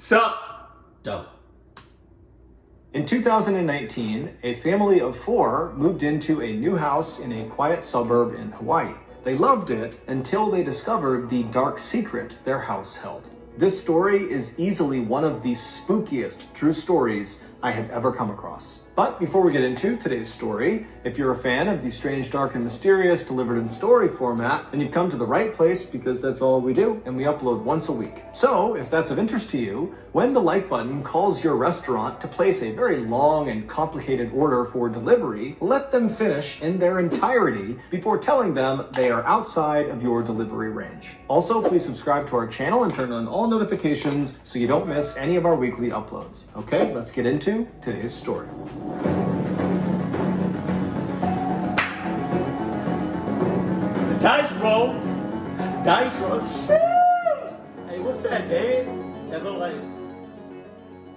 Sup? Dope. In 2019, a family of 4 moved into a new house in a quiet suburb in Hawaii. They loved it until they discovered the dark secret their house held. This story is easily one of the spookiest true stories I have ever come across. But before we get into today's story, if you're a fan of the strange, dark, and mysterious delivered in story format, then you've come to the right place because that's all we do, and we upload once a week. So, if that's of interest to you, when the like button calls your restaurant to place a very long and complicated order for delivery, let them finish in their entirety before telling them they are outside of your delivery range. Also, please subscribe to our channel and turn on all notifications so you don't miss any of our weekly uploads. Okay, let's get into today's story. Dice roll. Dice roll. Sheesh. Hey, what's that, Dave? That go like...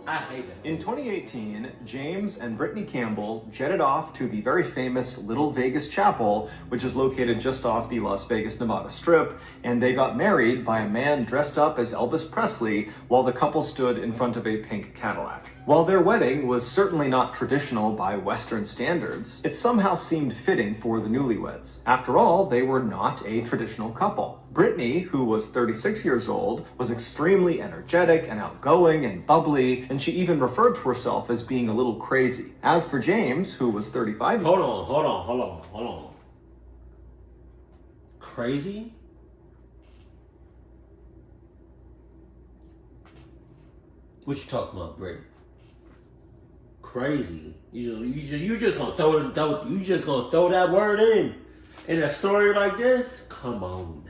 I hate it. In 2018, James and Brittany Campbell jetted off to the very famous Little Vegas Chapel, which is located just off the Las Vegas, Nevada Strip, and they got married by a man dressed up as Elvis Presley while the couple stood in front of a pink Cadillac. While their wedding was certainly not traditional by Western standards, it somehow seemed fitting for the newlyweds. After all, they were not a traditional couple. Brittany, who was 36 years old, was extremely energetic and outgoing and bubbly, and she even referred to herself as being a little crazy. As for James, who was 35... Hold on. Crazy? What you talking about, Brittany? Crazy? You just gonna throw that word in a story like this? Come on.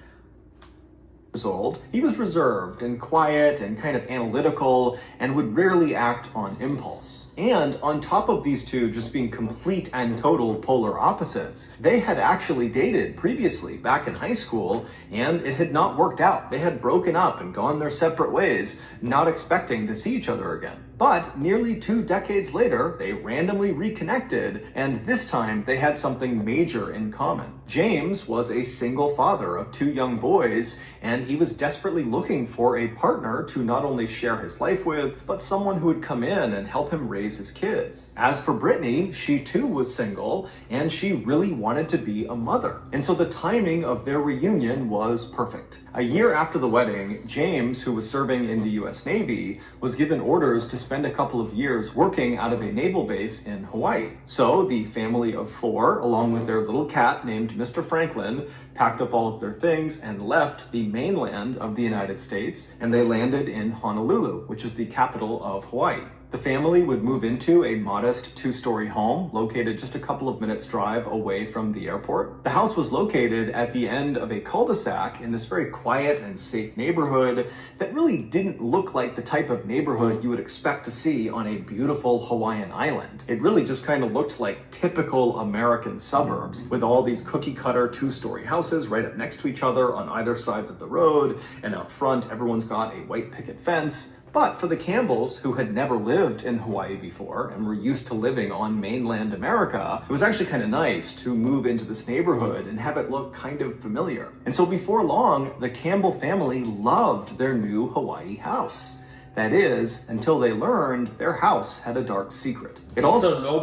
Years old, he was reserved and quiet and kind of analytical and would rarely act on impulse. And on top of these two just being complete and total polar opposites, they had actually dated previously back in high school, and it had not worked out. They had broken up and gone their separate ways, not expecting to see each other again. But nearly 2 decades later, they randomly reconnected, and this time they had something major in common. James was a single father of 2 young boys, and he was desperately looking for a partner to not only share his life with, but someone who would come in and help him raise his kids. As for Brittany, she too was single, and she really wanted to be a mother. And so the timing of their reunion was perfect. A year after the wedding, James, who was serving in the US Navy, was given orders to spend a couple of years working out of a naval base in Hawaii. So the family of 4, along with their little cat named Mr. Franklin, packed up all of their things and left the mainland of the United States, and they landed in Honolulu, which is the capital of Hawaii. The family would move into a modest 2-story home located just a couple of minutes drive away from the airport. The house was located at the end of a cul-de-sac in this very quiet and safe neighborhood that really didn't look like the type of neighborhood you would expect to see on a beautiful Hawaiian island. It really just kind of looked like typical American suburbs with all these cookie-cutter 2-story houses right up next to each other on either sides of the road, and out front everyone's got a white picket fence. But for the Campbells, who had never lived in Hawaii before and were used to living on mainland America, it was actually kind of nice to move into this neighborhood and have it look kind of familiar. And so before long, the Campbell family loved their new Hawaii house. That is, until they learned their house had a dark secret. It also... So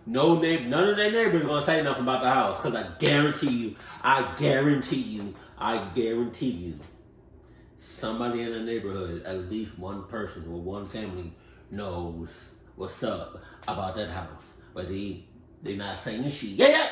none of their neighbors gonna say nothing about the house, because I guarantee you, somebody in the neighborhood, at least one person or one family, knows what's up about that house. But they not saying shit. Yeah!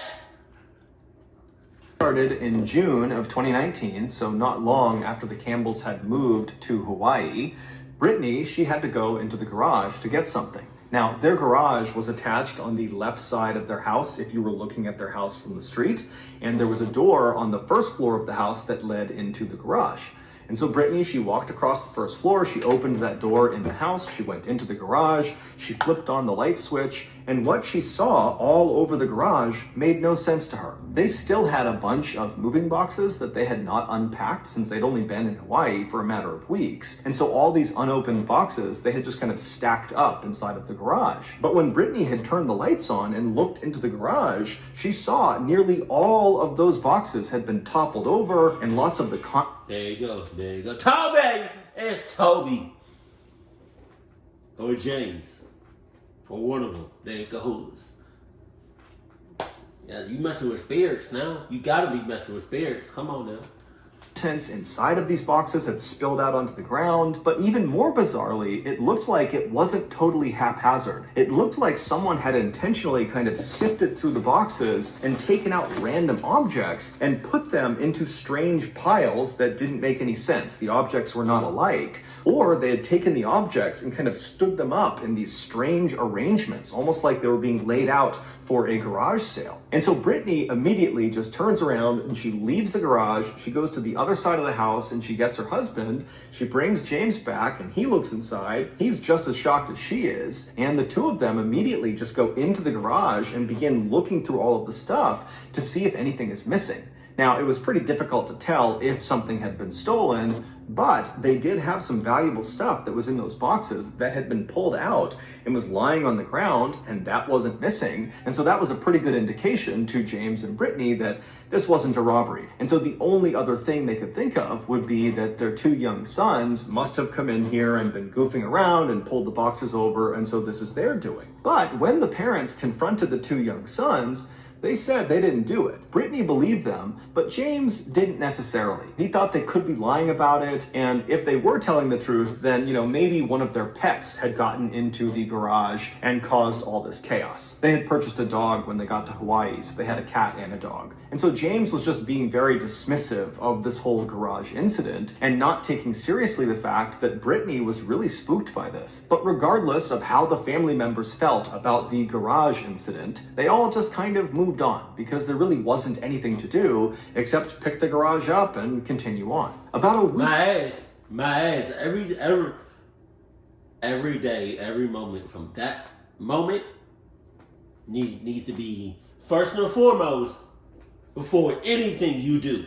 Started in June of 2019, so not long after the Campbells had moved to Hawaii. Brittany, she had to go into the garage to get something. Now, their garage was attached on the left side of their house if you were looking at their house from the street, and there was a door on the first floor of the house that led into the garage. And so Brittany, she walked across the first floor, she opened that door in the house, she went into the garage, she flipped on the light switch, and what she saw all over the garage made no sense to her. They still had a bunch of moving boxes that they had not unpacked since they'd only been in Hawaii for a matter of weeks. And so all these unopened boxes, they had just kind of stacked up inside of the garage. But when Brittany had turned the lights on and looked into the garage, she saw nearly all of those boxes had been toppled over and lots of the There you go. Toby! It's Toby. or James, or one of them. They in cahoots. Yeah, you messing with spirits now. You gotta be messing with spirits. Come on now. Contents inside of these boxes had spilled out onto the ground, but even more bizarrely, it looked like it wasn't totally haphazard. It looked like someone had intentionally kind of sifted through the boxes and taken out random objects and put them into strange piles that didn't make any sense. The objects were not alike, or they had taken the objects and kind of stood them up in these strange arrangements, almost like they were being laid out for a garage sale. And so Brittany immediately just turns around and she leaves the garage. She goes to the other side of the house and she gets her husband. She brings James back and he looks inside. He's just as shocked as she is. And the two of them immediately just go into the garage and begin looking through all of the stuff to see if anything is missing. Now, it was pretty difficult to tell if something had been stolen, but they did have some valuable stuff that was in those boxes that had been pulled out and was lying on the ground, and that wasn't missing. And so that was a pretty good indication to James and Brittany that this wasn't a robbery. And so the only other thing they could think of would be that their two young sons must have come in here and been goofing around and pulled the boxes over, and so this is their doing. But when the parents confronted the two young sons, they said they didn't do it. Brittany believed them, but James didn't necessarily. He thought they could be lying about it, and if they were telling the truth, then, maybe one of their pets had gotten into the garage and caused all this chaos. They had purchased a dog when they got to Hawaii, so they had a cat and a dog. And so James was just being very dismissive of this whole garage incident and not taking seriously the fact that Brittany was really spooked by this. But regardless of how the family members felt about the garage incident, they all just kind of moved on because there really wasn't anything to do except pick the garage up and continue on. About a week. My ass. Every day, every moment from that moment needs to be first and foremost before anything you do.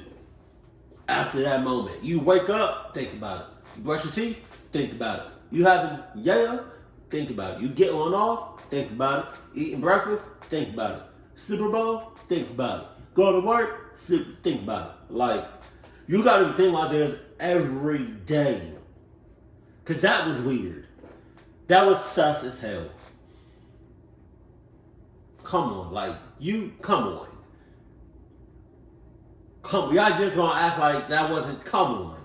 After that moment, you wake up, think about it. You brush your teeth, think about it. You having think about it. You get on off, think about it. Eating breakfast, think about it. Super Bowl, think about it. Go to work, think about it. Like, you gotta think about this every day. Cause that was weird. That was sus as hell. Come on, come on. Y'all just gonna act like that wasn't, come on.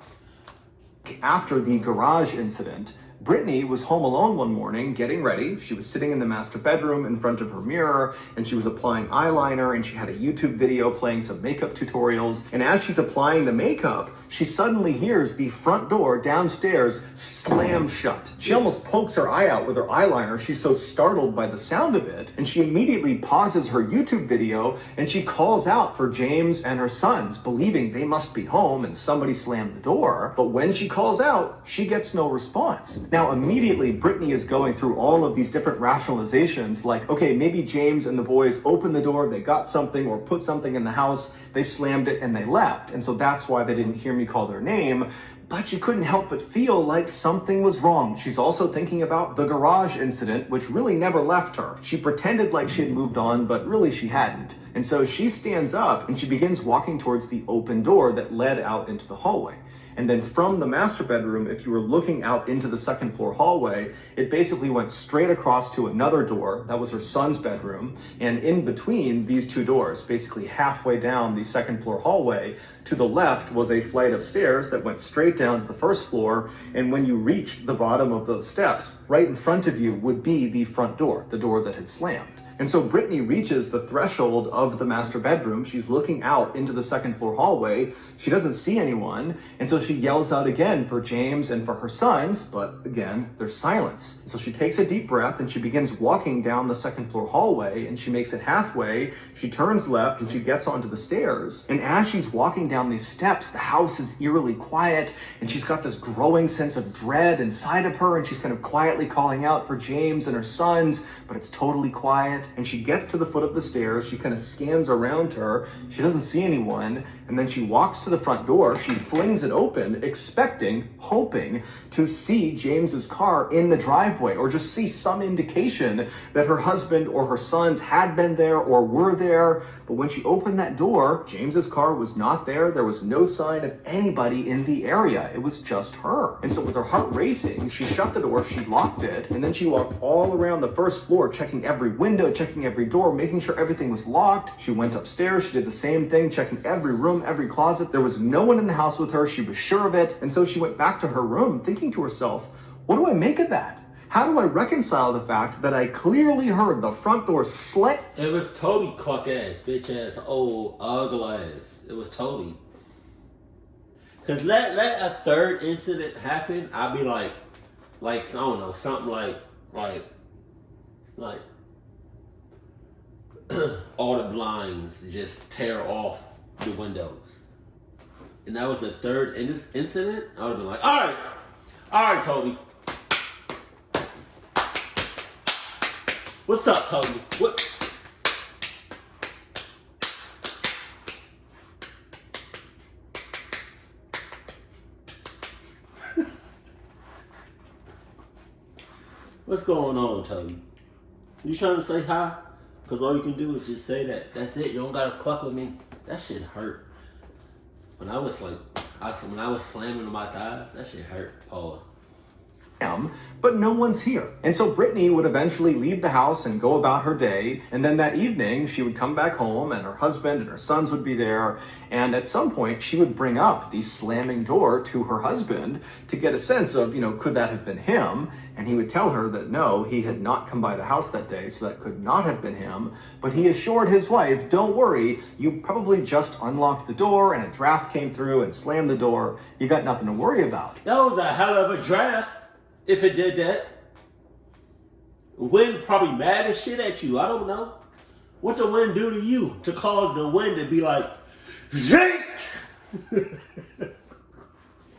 After the garage incident, Brittany was home alone one morning getting ready. She was sitting in the master bedroom in front of her mirror and she was applying eyeliner and she had a YouTube video playing some makeup tutorials. And as she's applying the makeup, she suddenly hears the front door downstairs slam shut. She almost pokes her eye out with her eyeliner. She's so startled by the sound of it. And she immediately pauses her YouTube video and she calls out for James and her sons, believing they must be home and somebody slammed the door. But when she calls out, she gets no response. Now, immediately, Brittany is going through all of these different rationalizations like, okay, maybe James and the boys opened the door, they got something or put something in the house, they slammed it and they left. And so that's why they didn't hear me call their name. But she couldn't help but feel like something was wrong. She's also thinking about the garage incident, which really never left her. She pretended like she had moved on, but really she hadn't. And so she stands up and she begins walking towards the open door that led out into the hallway. And then from the master bedroom, if you were looking out into the second floor hallway, it basically went straight across to another door. That was her son's bedroom. And in between these two doors, basically halfway down the second floor hallway, to the left was a flight of stairs that went straight down to the first floor. And when you reached the bottom of those steps, right in front of you would be the front door, the door that had slammed. And so Brittany reaches the threshold of the master bedroom. She's looking out into the second floor hallway. She doesn't see anyone. And so she yells out again for James and for her sons, but again, there's silence. So she takes a deep breath and she begins walking down the second floor hallway and she makes it halfway. She turns left and she gets onto the stairs. And as she's walking down these steps, the house is eerily quiet and she's got this growing sense of dread inside of her and she's kind of quietly calling out for James and her sons, but it's totally quiet. and she gets to the foot of the stairs. She kind of scans around her. She doesn't see anyone. And then she walks to the front door. She flings it open, expecting, hoping to see James's car in the driveway, or just see some indication that her husband or her sons had been there or were there. But when she opened that door, James's car was not there. There was no sign of anybody in the area. It was just her. And so with her heart racing, she shut the door, she locked it, and then she walked all around the first floor, checking every window, checking every door, making sure everything was locked. She went upstairs, she did the same thing, checking every room, every closet. There was no one in the house with her. She was sure of it. And so she went back to her room thinking to herself, what do I make of that? How do I reconcile the fact that I clearly heard the front door slam? It was Toby cluck ass, bitch ass, old ugly ass. It was Toby. Cause let a third incident happen, I'd be like I don't know, something like all the blinds just tear off the windows. And that was the third incident, I would have been like, all right, Toby. What's up, Toby? What? What's going on, Toby? You trying to say hi? Because all you can do is just say that. That's it. You don't got to cluck with me. That shit hurt. When I was slamming on my thighs, that shit hurt. Pause. But no one's here. And so Brittany would eventually leave the house and go about her day. And then that evening, she would come back home and her husband and her sons would be there. And at some point, she would bring up the slamming door to her husband to get a sense of, could that have been him? And he would tell her that no, he had not come by the house that day, so that could not have been him. But he assured his wife, don't worry, you probably just unlocked the door and a draft came through and slammed the door. You got nothing to worry about. That was a hell of a draft. If it did that, wind probably mad as shit at you. I don't know. What the wind do to you to cause the wind to be like, Zait!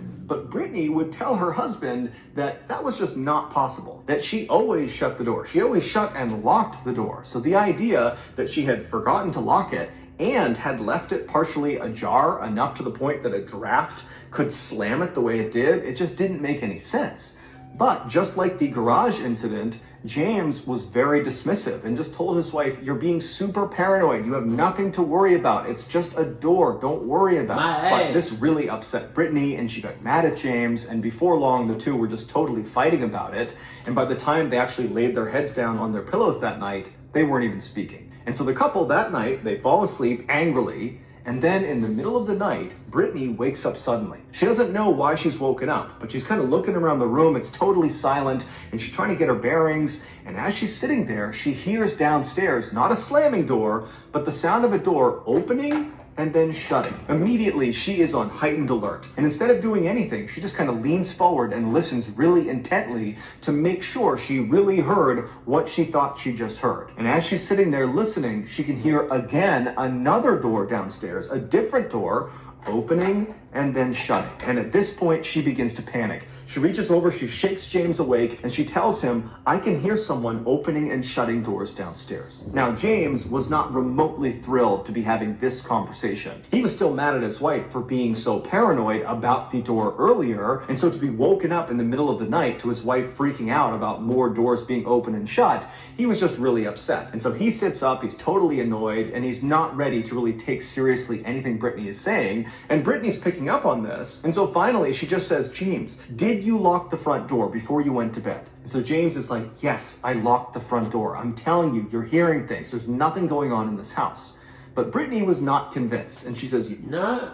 But Brittany would tell her husband that was just not possible, that she always shut the door. She always shut and locked the door. So the idea that she had forgotten to lock it and had left it partially ajar enough to the point that a draft could slam it the way it did, it just didn't make any sense. But just like the garage incident, James was very dismissive and just told his wife, you're being super paranoid. You have nothing to worry about. It's just a door. Don't worry about it. But this really upset Brittany and she got mad at James. And before long, the two were just totally fighting about it. And by the time they actually laid their heads down on their pillows that night, they weren't even speaking. And so the couple that night, they fall asleep angrily. And then in the middle of the night, Brittany wakes up suddenly. She doesn't know why she's woken up, but she's kind of looking around the room. It's totally silent, and she's trying to get her bearings. And as she's sitting there, she hears downstairs, not a slamming door, but the sound of a door opening and then shutting. Immediately, she is on heightened alert. And instead of doing anything, she just kind of leans forward and listens really intently to make sure she really heard what she thought she just heard. And as she's sitting there listening, she can hear again another door downstairs, a different door, opening and then shutting. And at this point, she begins to panic. She reaches over, she shakes James awake, and she tells him, I can hear someone opening and shutting doors downstairs. Now, James was not remotely thrilled to be having this conversation. He was still mad at his wife for being so paranoid about the door earlier, and so to be woken up in the middle of the night to his wife freaking out about more doors being open and shut, he was just really upset. And so he sits up, he's totally annoyed, and he's not ready to really take seriously anything Brittany is saying, and Brittany's picking up on this. And so finally, she just says, James, did you lock the front door before you went to bed? And so James is like, yes, I locked the front door. I'm telling you, you're hearing things. There's nothing going on in this house. But Brittany was not convinced. And she says, no.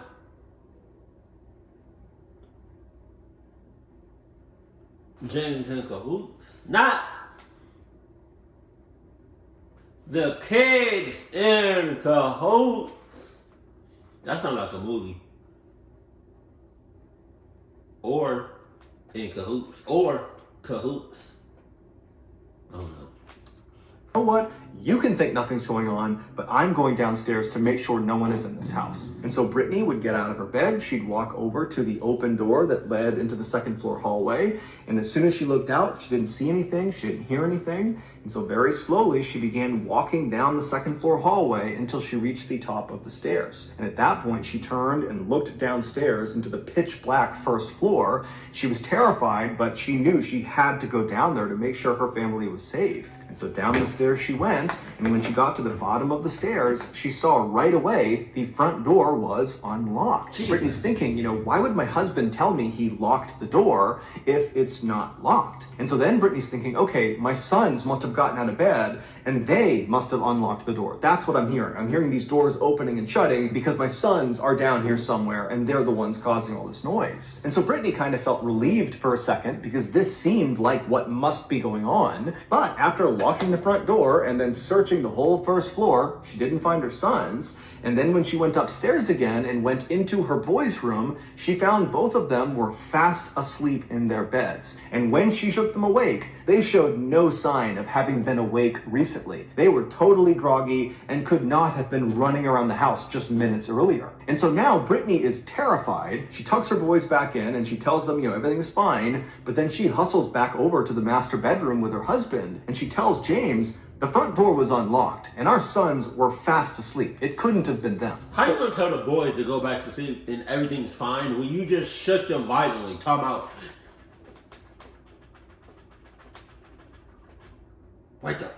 James in cahoots. Not the kids in cahoots. That sounds like a movie. Or in cahoots. Or cahoots. I don't know. You know what? you can think nothing's going on, but I'm going downstairs to make sure no one is in this house. And so Brittany would get out of her bed, she'd walk over to the open door that led into the second floor hallway, and as soon as she looked out, she didn't see anything, she didn't hear anything, and so very slowly she began walking down the second floor hallway until she reached the top of the stairs. And at that point, she turned and looked downstairs into the pitch black first floor. She was terrified, but she knew she had to go down there to make sure her family was safe. And so down the stairs she went, and when she got to the bottom of the stairs, she saw right away the front door was unlocked. Jesus. Brittany's thinking, why would my husband tell me he locked the door if it's not locked? And so then Brittany's thinking, okay, my sons must have gotten out of bed and they must have unlocked the door. That's what I'm hearing. I'm hearing these doors opening and shutting because my sons are down here somewhere and they're the ones causing all this noise. And so Brittany kind of felt relieved for a second because this seemed like what must be going on. But after locking the front door and then searching the whole first floor, she didn't find her sons. And then when she went upstairs again and went into her boys' room, she found both of them were fast asleep in their beds. And when she shook them awake, they showed no sign of having been awake recently. They were totally groggy and could not have been running around the house just minutes earlier. And so now Brittany is terrified. She tucks her boys back in and she tells them, everything's fine. But then she hustles back over to the master bedroom with her husband and she tells James, the front door was unlocked, and our sons were fast asleep. It couldn't have been them. How you gonna tell the boys to go back to sleep and everything's fine when you just shook them violently? Talking about, wake up.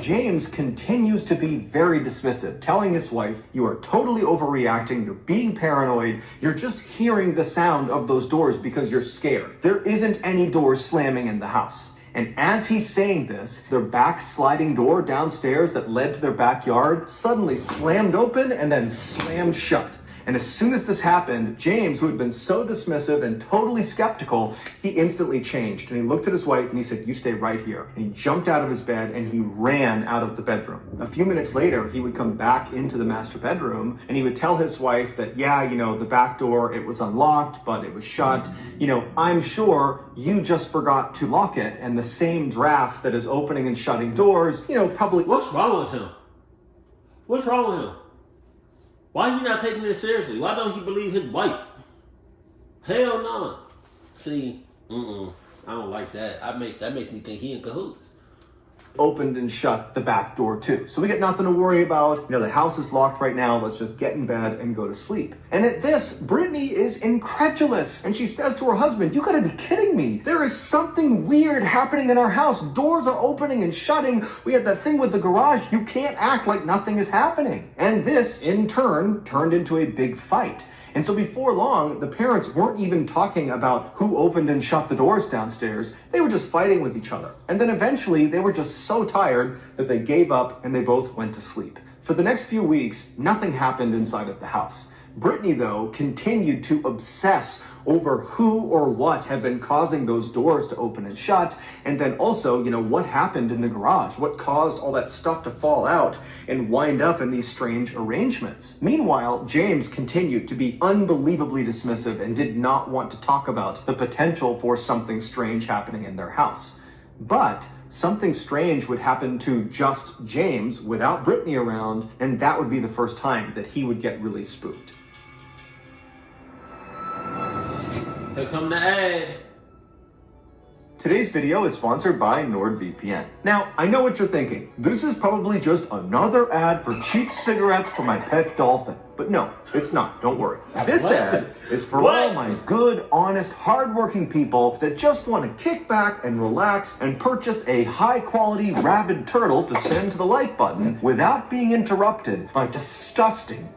James continues to be very dismissive, telling his wife, you are totally overreacting, you're being paranoid, you're just hearing the sound of those doors because you're scared. There isn't any doors slamming in the house. And as he's saying this, their back sliding door downstairs that led to their backyard suddenly slammed open and then slammed shut. And as soon as this happened, James, who had been so dismissive and totally skeptical, he instantly changed. And he looked at his wife and he said, you stay right here. And he jumped out of his bed and he ran out of the bedroom. A few minutes later, he would come back into the master bedroom and he would tell his wife that, the back door, it was unlocked, but it was shut. I'm sure you just forgot to lock it. And the same draft that is opening and shutting doors, probably... What's wrong with him? What's wrong with him? Why are you not taking this seriously? Why don't he believe his wife? Hell no. See, I don't like that. That makes me think he in cahoots. Opened and shut the back door too. So we got nothing to worry about. The house is locked right now. Let's just get in bed and go to sleep. And at this, Brittany is incredulous. And she says to her husband, you gotta be kidding me. There is something weird happening in our house. Doors are opening and shutting. We had that thing with the garage. You can't act like nothing is happening. And this, in turn, turned into a big fight. And so before long, the parents weren't even talking about who opened and shut the doors downstairs. They were just fighting with each other. And then eventually, they were just so tired that they gave up and they both went to sleep. For the next few weeks, nothing happened inside of the house. Brittany, though, continued to obsess over who or what had been causing those doors to open and shut, and then also, what happened in the garage, what caused all that stuff to fall out and wind up in these strange arrangements. Meanwhile, James continued to be unbelievably dismissive and did not want to talk about the potential for something strange happening in their house. But something strange would happen to just James without Brittany around, and that would be the first time that he would get really spooked. Here come the ad. Today's video is sponsored by NordVPN. Now, I know what you're thinking. This is probably just another ad for cheap cigarettes for my pet dolphin. But no, it's not. Don't worry. This ad is for all my good, honest, hardworking people that just want to kick back and relax and purchase a high-quality rabid turtle to send to the like button without being interrupted by disgusting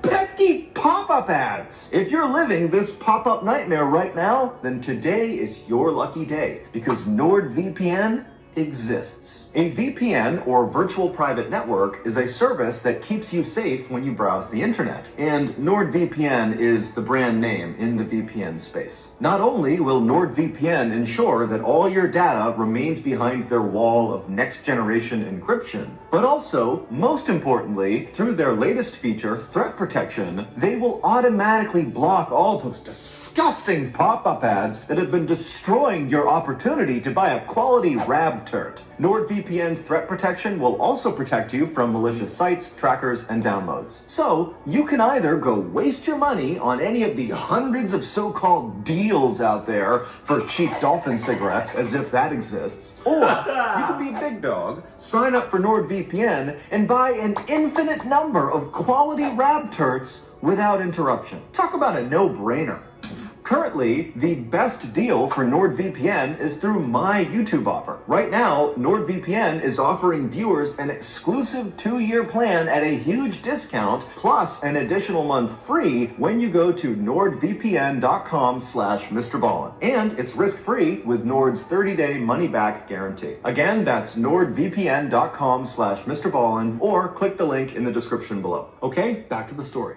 pesky pop-up ads. If you're living this pop-up nightmare right now, then today is your lucky day because NordVPN exists. A VPN, or virtual private network, is a service that keeps you safe when you browse the internet. And NordVPN is the brand name in the VPN space. Not only will NordVPN ensure that all your data remains behind their wall of next-generation encryption, But also, most importantly, through their latest feature, Threat Protection, they will automatically block all those disgusting pop-up ads that have been destroying your opportunity to buy a quality rab turt. NordVPN's Threat Protection will also protect you from malicious sites, trackers, and downloads. So, you can either go waste your money on any of the hundreds of so-called deals out there for cheap dolphin cigarettes, as if that exists, or you can be a big dog, sign up for NordVPN, and buy an infinite number of quality rab turts without interruption. Talk about a no-brainer. Currently, the best deal for NordVPN is through my YouTube offer. Right now, NordVPN is offering viewers an exclusive 2-year plan at a huge discount, plus an additional month free when you go to nordvpn.com/MrBallen. And it's risk-free with Nord's 30-day money-back guarantee. Again, that's nordvpn.com/MrBallen, or click the link in the description below. Okay, back to the story.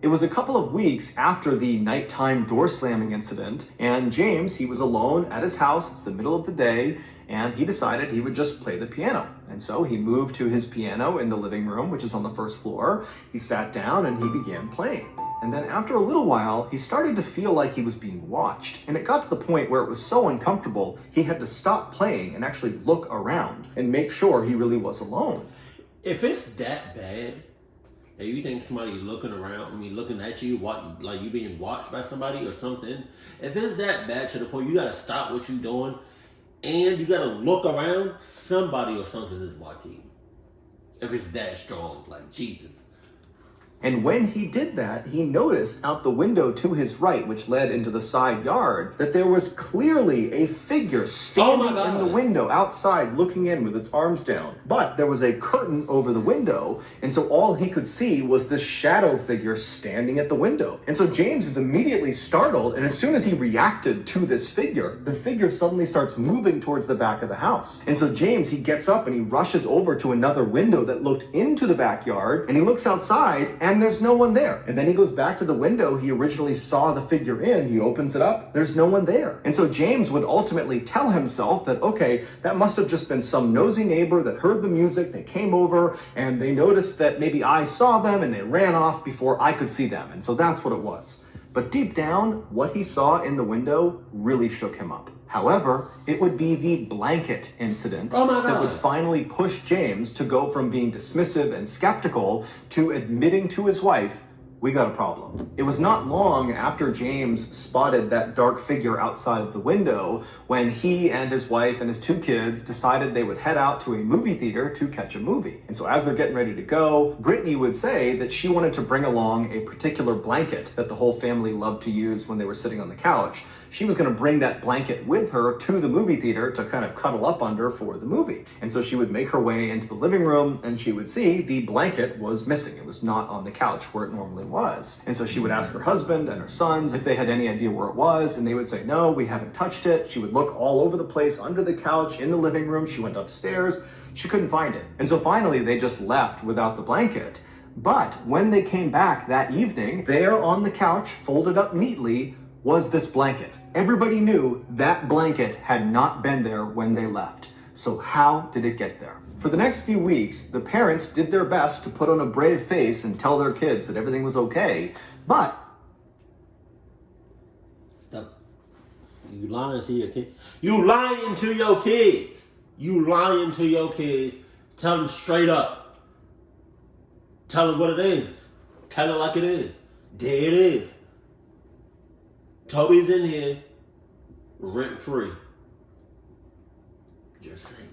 It was a couple of weeks after the nighttime door slamming incident, and James, he was alone at his house. It's the middle of the day, and he decided he would just play the piano. And so he moved to his piano in the living room, which is on the first floor. He sat down and he began playing. And then after a little while, he started to feel like he was being watched. And it got to the point where it was so uncomfortable, he had to stop playing and actually look around and make sure he really was alone. If it's that bad, and you think somebody looking around, looking at you, like you being watched by somebody or something, if it's that bad to the point you gotta stop what you're doing and you gotta look around, somebody or something is watching you. If it's that strong, like Jesus. And when he did that, he noticed out the window to his right, which led into the side yard, that there was clearly a figure standing in the window outside looking in with its arms down. But there was a curtain over the window, and so all he could see was this shadow figure standing at the window. And so James is immediately startled, and as soon as he reacted to this figure, the figure suddenly starts moving towards the back of the house. And so James, he gets up and he rushes over to another window that looked into the backyard, and he looks outside, and there's no one there. And then he goes back to the window he originally saw the figure in. He opens it up. There's no one there. And so James would ultimately tell himself that, okay, that must have just been some nosy neighbor that heard the music. They came over and they noticed that maybe I saw them and they ran off before I could see them. And so that's what it was. But deep down, what he saw in the window really shook him up. However, it would be the blanket incident that would finally push James to go from being dismissive and skeptical to admitting to his wife, we got a problem. It was not long after James spotted that dark figure outside of the window when he and his wife and his 2 kids decided they would head out to a movie theater to catch a movie. And so as they're getting ready to go, Brittany would say that she wanted to bring along a particular blanket that the whole family loved to use when they were sitting on the couch. She was going to bring that blanket with her to the movie theater to kind of cuddle up under for the movie. And so she would make her way into the living room and she would see the blanket was missing. It was not on the couch where it normally was. And so she would ask her husband and her sons if they had any idea where it was, and they would say, no, we haven't touched it. She would look all over the place, under the couch, in the living room. She went upstairs. She couldn't find it. And so finally they just left without the blanket. But when they came back that evening, there on the couch, folded up neatly, was this blanket. Everybody knew that blanket had not been there when they left. So how did it get there? For the next few weeks, the parents did their best to put on a brave face and tell their kids that everything was okay, but... Stop. You lying to your kids. You lying to your kids. You lying to your kids. Tell them straight up. Tell them what it is. Tell it like it is. There it is. Toby's in here, rent-free. Just saying.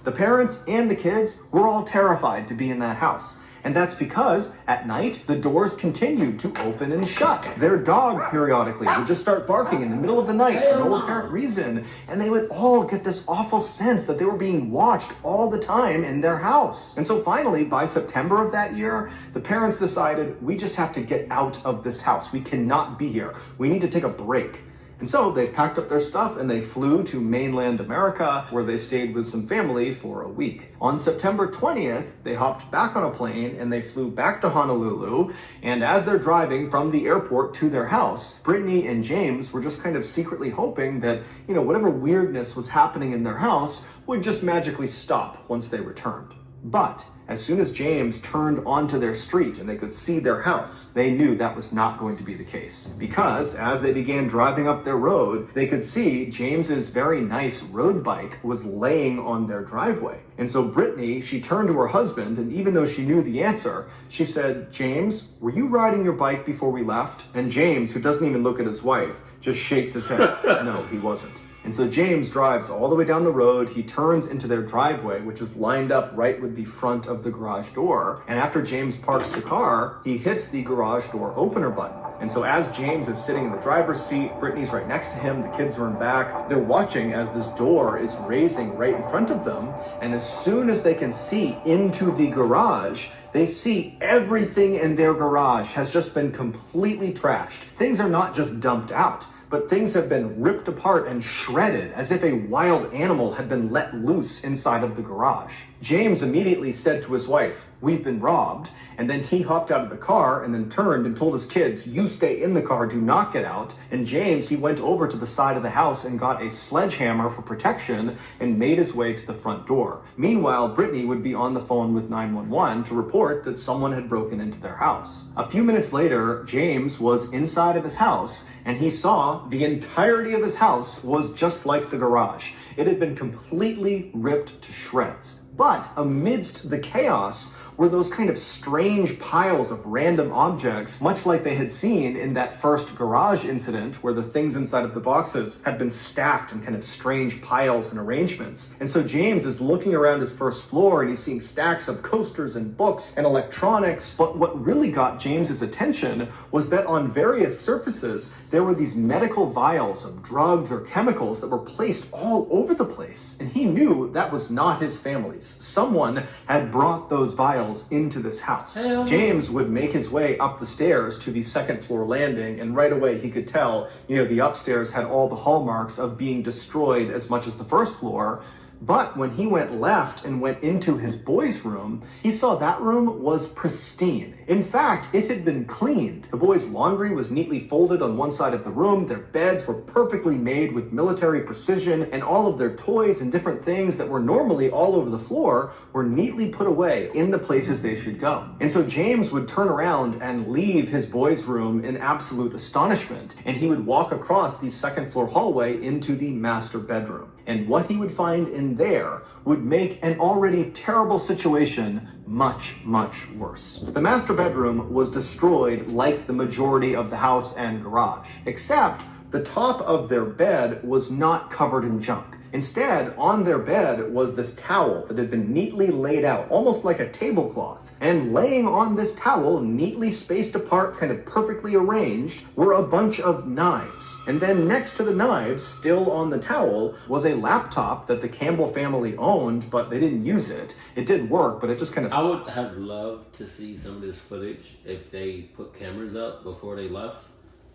The parents and the kids were all terrified to be in that house. And that's because at night, the doors continued to open and shut. Their dog periodically would just start barking in the middle of the night for no apparent reason. And they would all get this awful sense that they were being watched all the time in their house. And so finally, by September of that year, the parents decided, we just have to get out of this house. We cannot be here. We need to take a break. And so they packed up their stuff and they flew to mainland America, where they stayed with some family for a week. On September 20th, they hopped back on a plane and they flew back to Honolulu. And as they're driving from the airport to their house, Brittany and James were just kind of secretly hoping that, whatever weirdness was happening in their house would just magically stop once they returned. But as soon as James turned onto their street and they could see their house, they knew that was not going to be the case. Because as they began driving up their road, they could see James's very nice road bike was laying on their driveway. And so Brittany, she turned to her husband, and even though she knew the answer, she said, "James, were you riding your bike before we left?" And James, who doesn't even look at his wife, just shakes his head. No, he wasn't. And so James drives all the way down the road. He turns into their driveway, which is lined up right with the front of the garage door. And after James parks the car, he hits the garage door opener button. And so as James is sitting in the driver's seat, Brittany's right next to him, the kids are in back, they're watching as this door is raising right in front of them. And as soon as they can see into the garage, they see everything in their garage has just been completely trashed. Things are not just dumped out, but things have been ripped apart and shredded as if a wild animal had been let loose inside of the garage. James immediately said to his wife, "We've been robbed." And then he hopped out of the car and then turned and told his kids, "You stay in the car, do not get out." And James, he went over to the side of the house and got a sledgehammer for protection and made his way to the front door. Meanwhile, Brittany would be on the phone with 911 to report that someone had broken into their house. A few minutes later, James was inside of his house and he saw the entirety of his house was just like the garage. It had been completely ripped to shreds. But amidst the chaos were those kind of strange piles of random objects, much like they had seen in that first garage incident where the things inside of the boxes had been stacked in kind of strange piles and arrangements. And so James is looking around his first floor and he's seeing stacks of coasters and books and electronics. But what really got James's attention was that on various surfaces, there were these medical vials of drugs or chemicals that were placed all over the place. And he knew that was not his family's. Someone had brought those vials into this house. James would make his way up the stairs to the second floor landing, and right away he could tell, the upstairs had all the hallmarks of being destroyed as much as the first floor. But when he went left and went into his boys' room, he saw that room was pristine. In fact, it had been cleaned. The boys' laundry was neatly folded on one side of the room, their beds were perfectly made with military precision, and all of their toys and different things that were normally all over the floor were neatly put away in the places they should go. And so James would turn around and leave his boys' room in absolute astonishment, and he would walk across the second floor hallway into the master bedroom. And what he would find in there would make an already terrible situation much, much worse. The master bedroom was destroyed like the majority of the house and garage, except the top of their bed was not covered in junk. Instead, on their bed was this towel that had been neatly laid out, almost like a tablecloth. And laying on this towel, neatly spaced apart, kind of perfectly arranged, were a bunch of knives. And then next to the knives, still on the towel, was a laptop that the Campbell family owned, but they didn't use it. It did work, but it just kind of... I would have loved to see some of this footage if they put cameras up before they left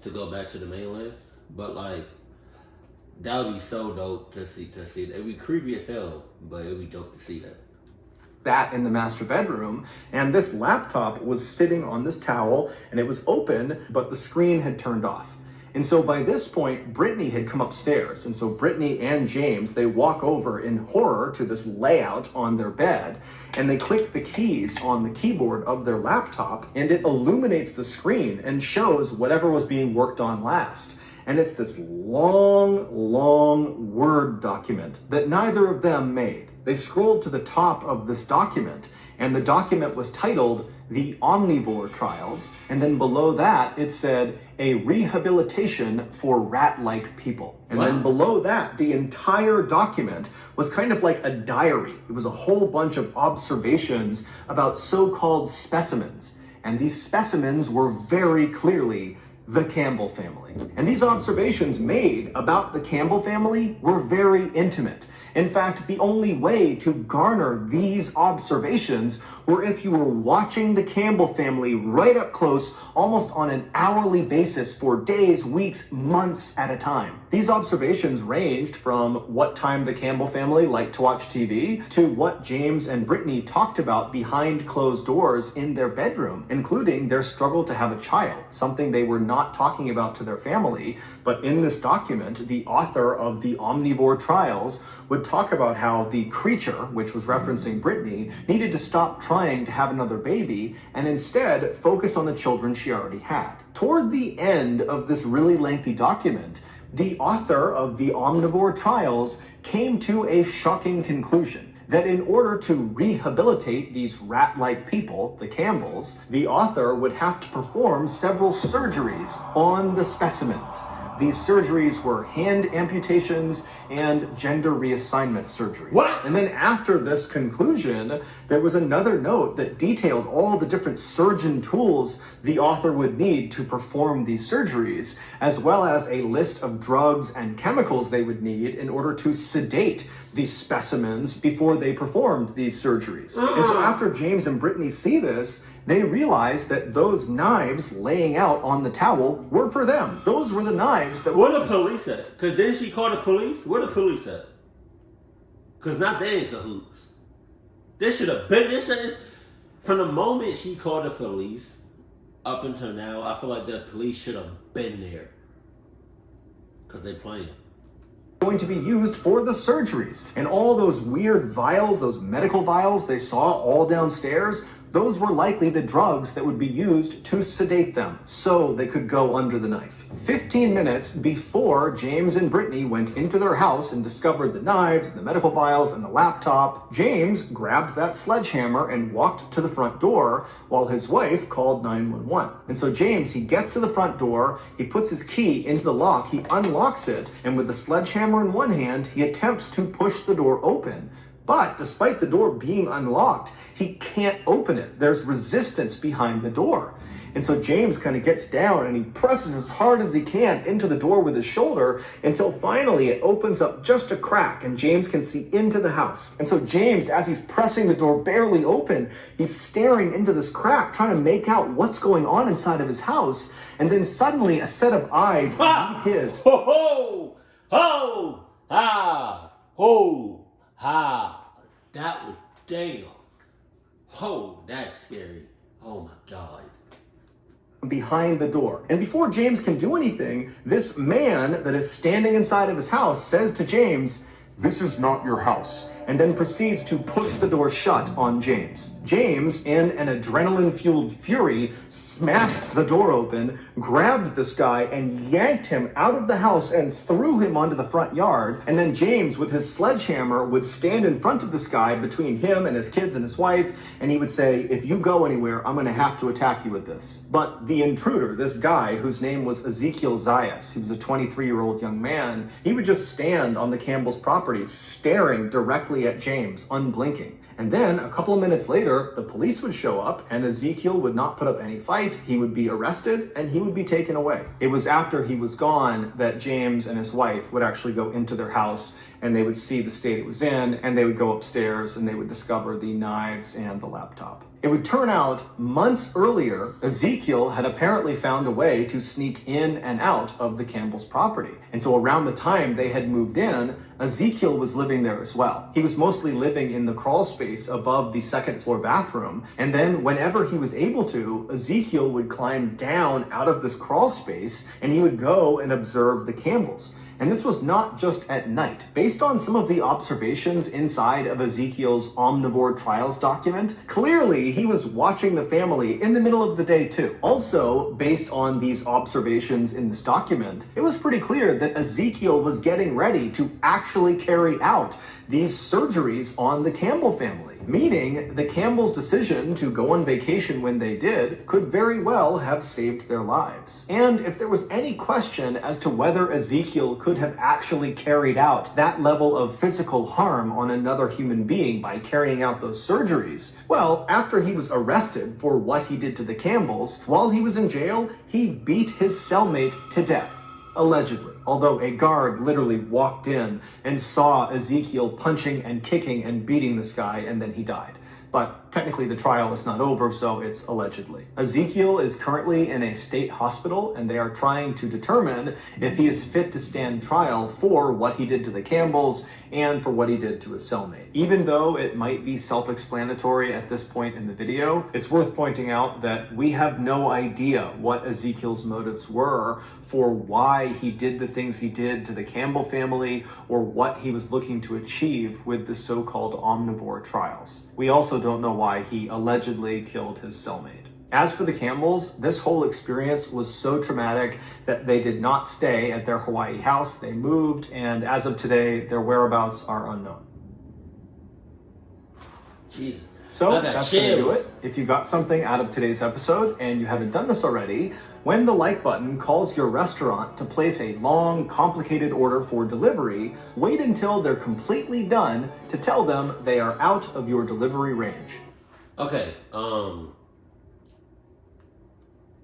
to go back to the mainland. But that would be so dope to see. It'd be creepy as hell, but it'd be dope to see that in the master bedroom, and this laptop was sitting on this towel and it was open, but the screen had turned off. And so by this point, Brittany had come upstairs. And so Brittany and James, they walk over in horror to this layout on their bed, and they click the keys on the keyboard of their laptop, and it illuminates the screen and shows whatever was being worked on last. And it's this long, long Word document that neither of them made. They scrolled to the top of this document, and the document was titled The Omnivore Trials, and then below that it said, A Rehabilitation for Rat-like People. And then below that, the entire document was kind of like a diary. It was a whole bunch of observations about so-called specimens, and these specimens were very clearly the Campbell family. And these observations made about the Campbell family were very intimate. In fact, the only way to garner these observations were if you were watching the Campbell family right up close, almost on an hourly basis for days, weeks, months at a time. These observations ranged from what time the Campbell family liked to watch TV to what James and Brittany talked about behind closed doors in their bedroom, including their struggle to have a child, something they were not talking about to their family. But in this document, the author of the Omnivore Trials would talk about how the creature, which was referencing Brittany, needed to stop trying to have another baby and instead focus on the children she already had. Toward the end of this really lengthy document, the author of the Omnivore Trials came to a shocking conclusion that in order to rehabilitate these rat-like people, the Campbells, the author would have to perform several surgeries on the specimens. These surgeries were hand amputations and gender reassignment surgery. What? And then after this conclusion, there was another note that detailed all the different surgeon tools the author would need to perform these surgeries, as well as a list of drugs and chemicals they would need in order to sedate these specimens before they performed these surgeries. And so after James and Brittany see this, they realized that those knives laying out on the towel were for them. Those were the knives that... Where the police at? Because then she called the police? Where the police at? Because not they in cahoots. They should have been there. From the moment she called the police up until now, I feel like the police should have been there. Because they playing. Going to be used for the surgeries. And all those weird vials, those medical vials they saw all downstairs, those were likely the drugs that would be used to sedate them so they could go under the knife. 15 minutes before James and Brittany went into their house and discovered the knives, the medical vials, and the laptop, James grabbed that sledgehammer and walked to the front door while his wife called 911. And so James, he gets to the front door, he puts his key into the lock, he unlocks it, and with the sledgehammer in one hand, he attempts to push the door open. But despite the door being unlocked, he can't open it. There's resistance behind the door. And so James kind of gets down and he presses as hard as he can into the door with his shoulder until finally it opens up just a crack and James can see into the house. And so James, as he's pressing the door barely open, he's staring into this crack, trying to make out what's going on inside of his house. And then suddenly a set of eyes meet his. Ho, ho, ho, ha, ho. Ah, that was damn. Oh, that's scary. Oh my God. Behind the door. And before James can do anything, this man that is standing inside of his house says to James, "This is not your house," and then proceeds to push the door shut on James. James, in an adrenaline-fueled fury, smashed the door open, grabbed this guy, and yanked him out of the house and threw him onto the front yard. And then James, with his sledgehammer, would stand in front of this guy between him and his kids and his wife, and he would say, "If you go anywhere, I'm going to have to attack you with this." But the intruder, this guy, whose name was Ezekiel Zayas, he was a 23-year-old young man, he would just stand on the Campbell's property, staring directly at James, unblinking. And then a couple of minutes later, the police would show up and Ezekiel would not put up any fight. He would be arrested and he would be taken away. It was after he was gone that James and his wife would actually go into their house and they would see the state it was in, and they would go upstairs and they would discover the knives and the laptop. It would turn out months earlier, Ezekiel had apparently found a way to sneak in and out of the Campbell's property. And so around the time they had moved in, Ezekiel was living there as well. He was mostly living in the crawl space above the second floor bathroom. And then whenever he was able to, Ezekiel would climb down out of this crawl space and he would go and observe the Campbells. And this was not just at night. Based on some of the observations inside of Ezekiel's Omnivore Trials document, clearly he was watching the family in the middle of the day too. Also, based on these observations in this document, it was pretty clear that Ezekiel was getting ready to actually carry out these surgeries on the Campbell family, meaning the Campbells' decision to go on vacation when they did could very well have saved their lives. And if there was any question as to whether Ezekiel could have actually carried out that level of physical harm on another human being by carrying out those surgeries, well, after he was arrested for what he did to the Campbells, while he was in jail, he beat his cellmate to death. Allegedly, although a guard literally walked in and saw Ezekiel punching and kicking and beating this guy, and then he died. but technically the trial is not over, so it's allegedly. Ezekiel is currently in a state hospital, and they are trying to determine if he is fit to stand trial for what he did to the Campbells and for what he did to his cellmate. Even though it might be self-explanatory at this point in the video, it's worth pointing out that we have no idea what Ezekiel's motives were for why he did the things he did to the Campbell family, or what he was looking to achieve with the so-called omnivore trials. We also don't know why he allegedly killed his cellmate. As for the Campbells, this whole experience was so traumatic that they did not stay at their Hawaii house. They moved, and as of today, their whereabouts are unknown. Jesus. So that's going to do it. If you got something out of today's episode and you haven't done this already, when the like button calls your restaurant to place a long, complicated order for delivery, wait until they're completely done to tell them they are out of your delivery range. Okay,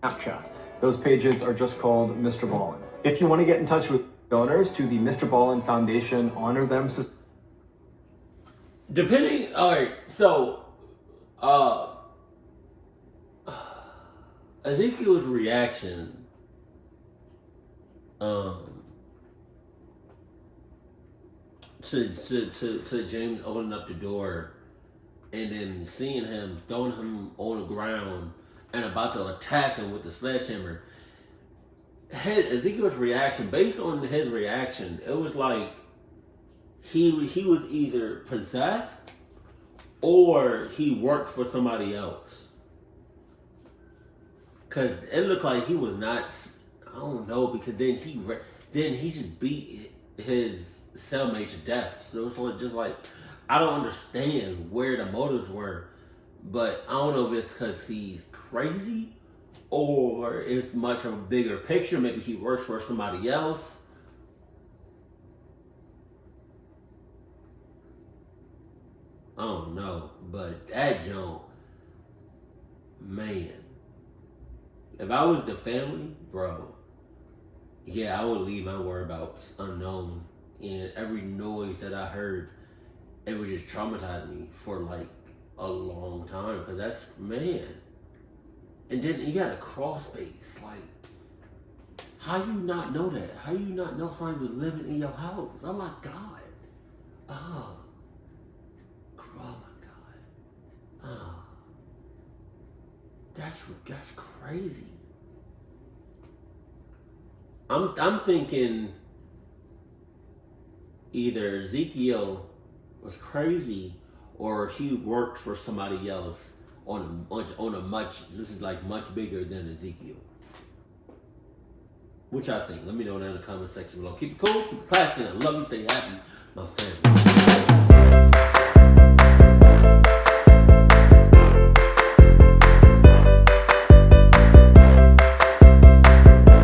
Snapchat. Those pages are just called MrBallen. If you want to get in touch with donors to the MrBallen Foundation, honor them. Depending, alright, so, Ezekiel's reaction, to James opening up the door and then seeing him, throwing him on the ground and about to attack him with the sledgehammer. Ezekiel's reaction, based on his reaction, it was like he was either possessed or he worked for somebody else. Cause it looked like he was not. I don't know, because then he just beat his cellmate to death. So it's just like, I don't understand where the motives were, but I don't know if it's because he's crazy or it's much of a bigger picture. Maybe he works for somebody else. I don't know, but that Joan, man, if I was the family, bro, yeah, I would leave my whereabouts unknown. And every noise that I heard, it would just traumatize me for like a long time. Because that's, man. And then you got a crawl space. Like, how you not know that? How you not know somebody was living in your house? Oh my God. Oh my God. Oh. That's crazy. I'm thinking either Ezekiel was crazy or he worked for somebody else on a much, this is like much bigger than Ezekiel. Which I think. Let me know down in the comment section below. Keep it cool, keep it classy, and I love you, stay happy, my family.